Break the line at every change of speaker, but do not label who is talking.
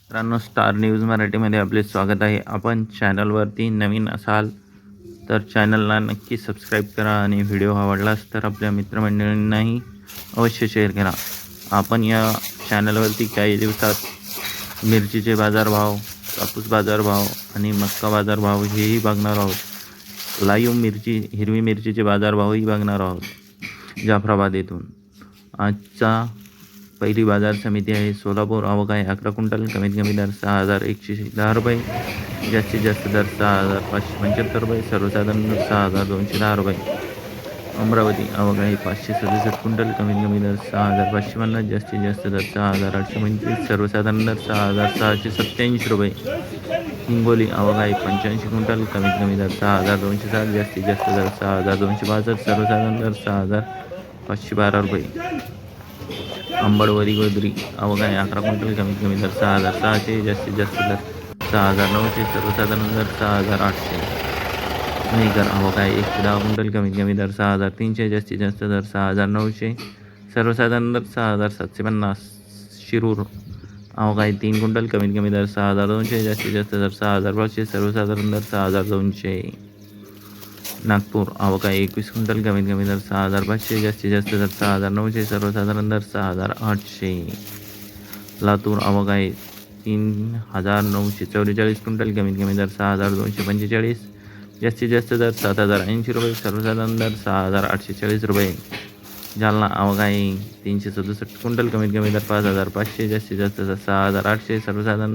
मित्रांनो, star news मराठीमध्ये आपले स्वागत आहे. आपण चॅनलवरती नवीन असाल तर चॅनलला नक्की सबस्क्राईब करा आणि व्हिडिओ आवडलास तर आपल्या मित्रमंडळींनाही अवश्य शेअर करा. आपण या चॅनलवरती काही दिवसात मिरचीचे बाजारभाव, कापूस बाजारभाव आणि मक्का बाजारभाव हेही बघणार आहोत. लाईव्ह हिरवी मिरचीचे बाजारभावही बघणार आहोत जाफराबाद येथून. आजचा पहिली बाजार समिती आहे सोलापूर. आवक आहे 11 क्विंटल. कमीत कमी दर 6,110 रुपये, जास्तीत जास्त दर 6,575 रुपये, सर्वसाधारण दर 6,210 रुपये. अमरावती आवक आहे 567 क्विंटल. कमीत कमी दर 6,550, जास्तीत जास्त दर 6,825, सर्वसाधारण दर 6,687 रुपये. हिंगोली आवक आहे 85 क्विंटल. कमीत कमी दर 6,207, जास्तीत जास्त दर 6,262, सर्वसाधारण दर 6,512 रुपये. अंबडवरी गोदरी आवक आहे 11 क्विंटल. कमीत कमी दर 6,600, जास्तीत जास्त दर 6,900, सर्वसाधारण दर 6,800. मेहकर आवक आहे 110 क्विंटल. कमीत कमी दर 6,300, जास्तीत जास्त दर 6,900, सर्वसाधारण दर 6,750. शिरूर आवक आहे 3 क्विंटल. कमीत कमी दर 6,200, जास्तीत जास्त दर 6,500, सर्वसाधारण दर 6,200. नागपूर आवक आहे 21 क्विंटल. कमीत कमी दर 6,500, जास्तीत जास्त दर 6,900, सर्वसाधारण दर 6,800. लातूर आवक आहे 3,944 क्विंटल. कमीत कमी दर 6,245, जास्तीत जास्त दर 7,080 रुपये, सर्वसाधारण दर 6,840 रुपये. जालना आवक आहे 367 क्विंटल. कमीत कमी दर 5,500, जास्तीत जास्त दर 6,800, सर्वसाधारण